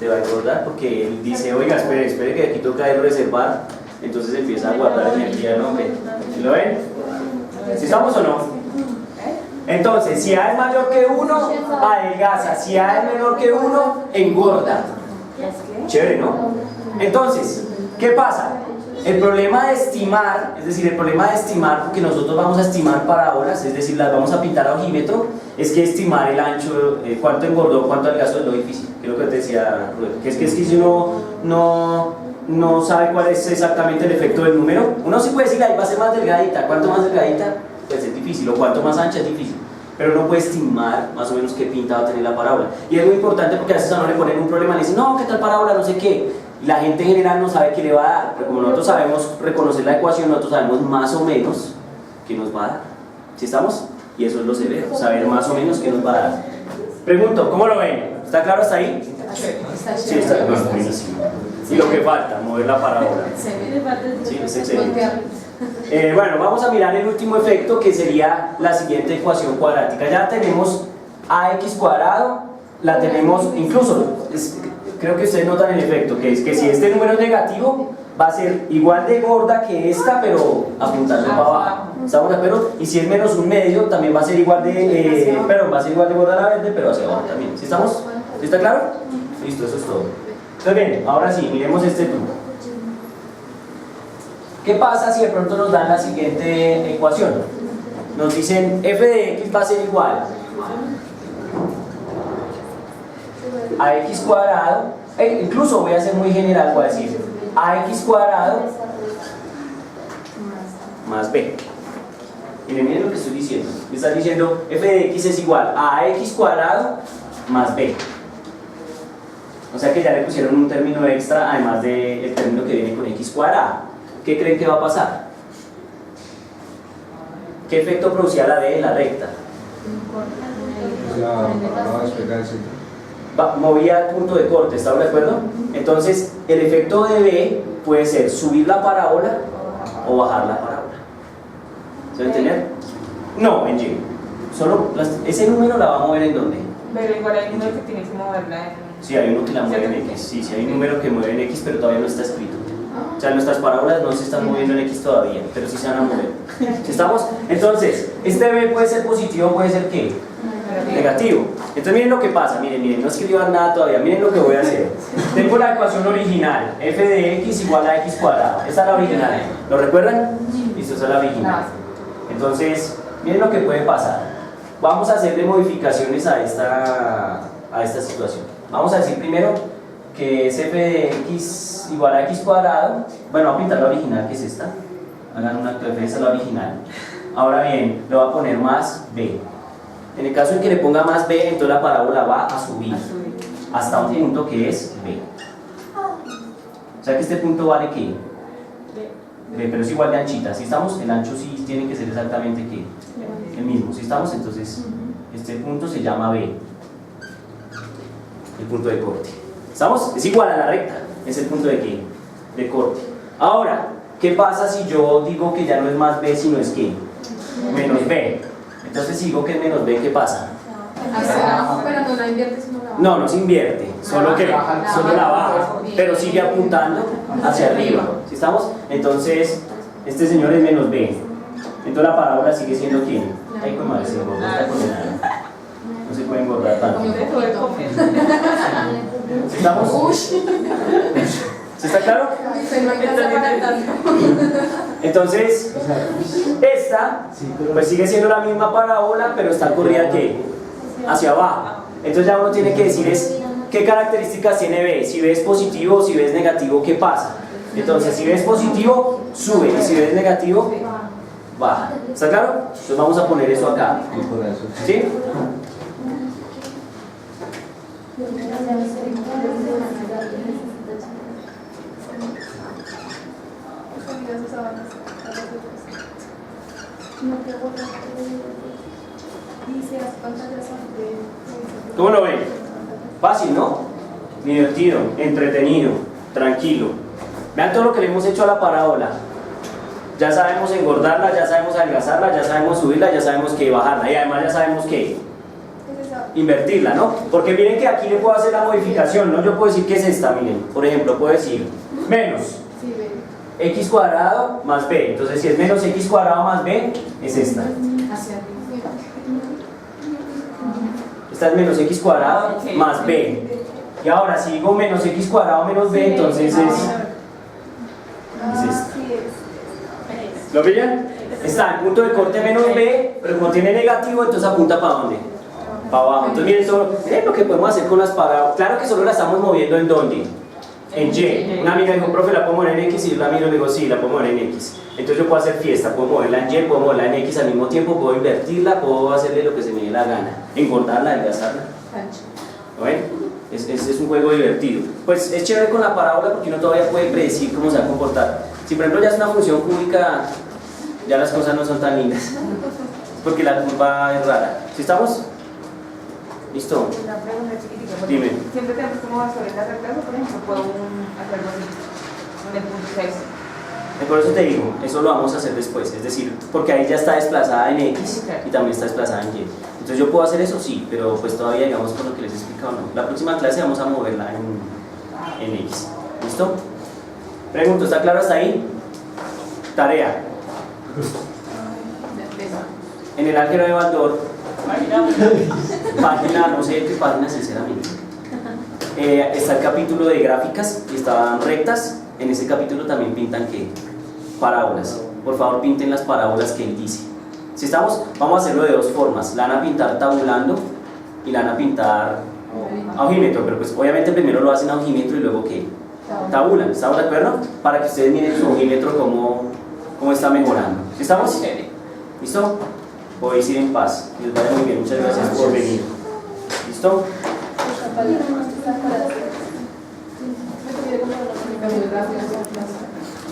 te va a engordar porque él dice, oiga, espere que aquí toca el reservar, entonces empieza a guardar energía el hombre. ¿Sí lo ven? ¿Sí estamos o no? Entonces, si A es mayor que 1, adelgaza. Si A es menor que 1, engorda. Chévere, ¿no? Entonces, ¿qué pasa? El problema de estimar, es decir, el problema de estimar, porque nosotros vamos a estimar parábolas, es decir, las vamos a pintar a ojímetro, es que estimar el ancho, cuánto engordó, cuánto adelgazó es lo difícil. Que es lo que te decía Rubén, que es que si uno no sabe cuál es exactamente el efecto del número, uno sí puede decir, ahí va a ser más delgadita, cuánto más delgadita, pues es difícil, o cuánto más ancha es difícil, pero uno puede estimar más o menos qué pinta va a tener la parábola. Y es muy importante porque a veces a uno le ponen un problema, le dicen, no, ¿qué tal parábola? No sé qué. Y la gente en general no sabe qué le va a dar, pero como nosotros sabemos reconocer la ecuación, nosotros sabemos más o menos qué nos va a dar. ¿Sí estamos? Y eso es lo severo, saber más o menos qué nos va a dar. Pregunto, ¿cómo lo ven? ¿Está claro hasta ahí? Sí, está claro. Y lo que falta, mover la parábola. Sí, es excelente. Bueno, vamos a mirar el último efecto, que sería la siguiente ecuación cuadrática. Ya tenemos ax cuadrado, la tenemos, incluso, creo que ustedes notan el efecto, que es que si este número es negativo, va a ser igual de gorda que esta, pero apuntando para abajo. ¿Estamos de acuerdo? Y si es menos un medio, también va a ser igual de, va a ser igual de gorda la verde, pero hacia abajo también. ¿Sí estamos? ¿Sí está claro? Listo, eso es todo. Entonces bien, ahora sí, miremos este punto. ¿Qué pasa si de pronto nos dan la siguiente ecuación? Nos dicen f de x va a ser igual a x cuadrado, incluso voy a ser muy general, voy a decir ax cuadrado más b. Miren lo que estoy diciendo. Me están diciendo f de x es igual a x cuadrado más b. O sea que ya le pusieron un término extra además del término que viene con x cuadrado. ¿Qué creen que va a pasar? ¿Qué efecto producía la b en la recta? Movía el punto de corte, ¿estamos de acuerdo? Entonces, el efecto de b puede ser subir la parábola o bajar la parábola. ¿Se va a entender? No, en Y. Solo ese número la va a mover en dónde. Pero igual hay números que tienen que moverla en... Sí, hay uno que la mueve en X. Sí, hay un número que mueve en X, pero todavía no está escrito. O sea, nuestras parábolas no se están moviendo en X todavía, pero sí se van a mover. ¿Sí estamos? Entonces, este b puede ser positivo, puede ser ¿qué? Negativo. Entonces miren lo que pasa, miren, no escriban nada todavía, miren lo que voy a hacer. Tengo la ecuación original, f de x igual a x cuadrado. Esta es la original, ¿lo recuerdan? Listo, esa es la original. Entonces, miren lo que puede pasar. Vamos a hacerle modificaciones a esta situación. Vamos a decir primero que es f de x igual a x cuadrado. Bueno, voy a pintar la original, que es esta. Hagan una f, esa es la original. Ahora bien, le voy a poner más b. En el caso en que le ponga más b, entonces la parábola va a subir hasta un punto que es b. O sea que este punto vale ¿qué? B, pero es igual de anchita. Si estamos, el ancho sí tiene que ser exactamente ¿qué? El mismo. Si estamos, entonces este punto se llama b, el punto de corte. ¿Estamos? Es igual a la recta, es el punto de ¿qué? De corte. Ahora, ¿qué pasa si yo digo que ya no es más b, sino es ¿qué? Menos b? Entonces si digo que es menos b, ¿qué pasa? Pero no la inviertes, sino la baja. No, no se invierte, solo la baja, pero sigue apuntando hacia arriba. ¿Sí estamos? Entonces, este señor es menos b. Entonces la parábola sigue siendo ¿quién? Ay, con madre, se engorda, está condenada. No se puede engordar tanto. ¿Sí estamos? ¿Sí está claro? Entonces, esta pues sigue siendo la misma parábola, pero está corrida ¿qué? Hacia abajo. Entonces ya uno tiene que decir es qué características tiene B. Si B es positivo o si B es negativo, ¿qué pasa? Entonces, si B es positivo, sube, y si B es negativo, baja. ¿Está claro? Entonces vamos a poner eso acá. ¿Sí? ¿Cómo lo ven? Fácil, ¿no? Divertido, entretenido, tranquilo. Vean todo lo que le hemos hecho a la parábola. Ya sabemos engordarla, ya sabemos adelgazarla, ya sabemos subirla, ya sabemos que bajarla y además ya sabemos que invertirla, ¿no? Porque miren que aquí le puedo hacer la modificación, ¿no? Yo puedo decir que es esta, miren. Por ejemplo, puedo decir menos Sí, ve. x cuadrado más b. Entonces, si es menos x cuadrado más b, es esta. Hacia arriba. Esta es menos x cuadrado más b. Y ahora, si digo menos x cuadrado menos b, entonces es esta. ¿Lo pillan? Está el punto de corte menos b, pero como tiene negativo, entonces apunta ¿para dónde? Para abajo. Entonces miren lo que podemos hacer con las parábolas. Claro que solo la estamos moviendo en ¿dónde? En y. Una amiga dijo, profe, ¿la puedo mover en x? Y yo la miro y le digo, sí, la puedo mover en x. Entonces yo puedo hacer fiesta, puedo moverla en y, puedo moverla en x al mismo tiempo, puedo invertirla, puedo hacerle lo que se me dé la gana, engordarla, adelgazarla. ¿Lo ven? Es un juego divertido. Pues es chévere con la parábola porque uno todavía puede predecir cómo se va a comportar. Si por ejemplo ya es una función cúbica, ya las cosas no son tan lindas. Porque la curva es rara. ¿Sí estamos? ¿Listo? Una pregunta chiquitica. Dime. Siempre tenemos como sobre la recta, por ejemplo, puedo hacer algo así. En el punto 6. Por eso te digo, eso lo vamos a hacer después. Es decir, porque ahí ya está desplazada en x y también está desplazada en y. Entonces yo puedo hacer eso, sí, pero pues todavía digamos con lo que les he explicado no. La próxima clase vamos a moverla en x. ¿Listo? Pregunto, ¿está claro hasta ahí? Tarea. En el álgebra de Baldor, página, no sé qué página sinceramente, está el capítulo de gráficas y estaban rectas. En ese capítulo también pintan ¿qué? Parábolas. Por favor pinten las parábolas que él dice. Si estamos, vamos a hacerlo de dos formas. La van a pintar tabulando y la van a pintar a ojímetro, pero pues obviamente primero lo hacen a ojímetro y luego ¿qué? Tabulan. ¿Estamos de acuerdo? Para que ustedes miren su ojímetro cómo está mejorando. ¿Sí estamos? ¿Listo? Podéis ir en paz. Que les vaya muy bien. Muchas gracias por venir. ¿Listo? Gracias.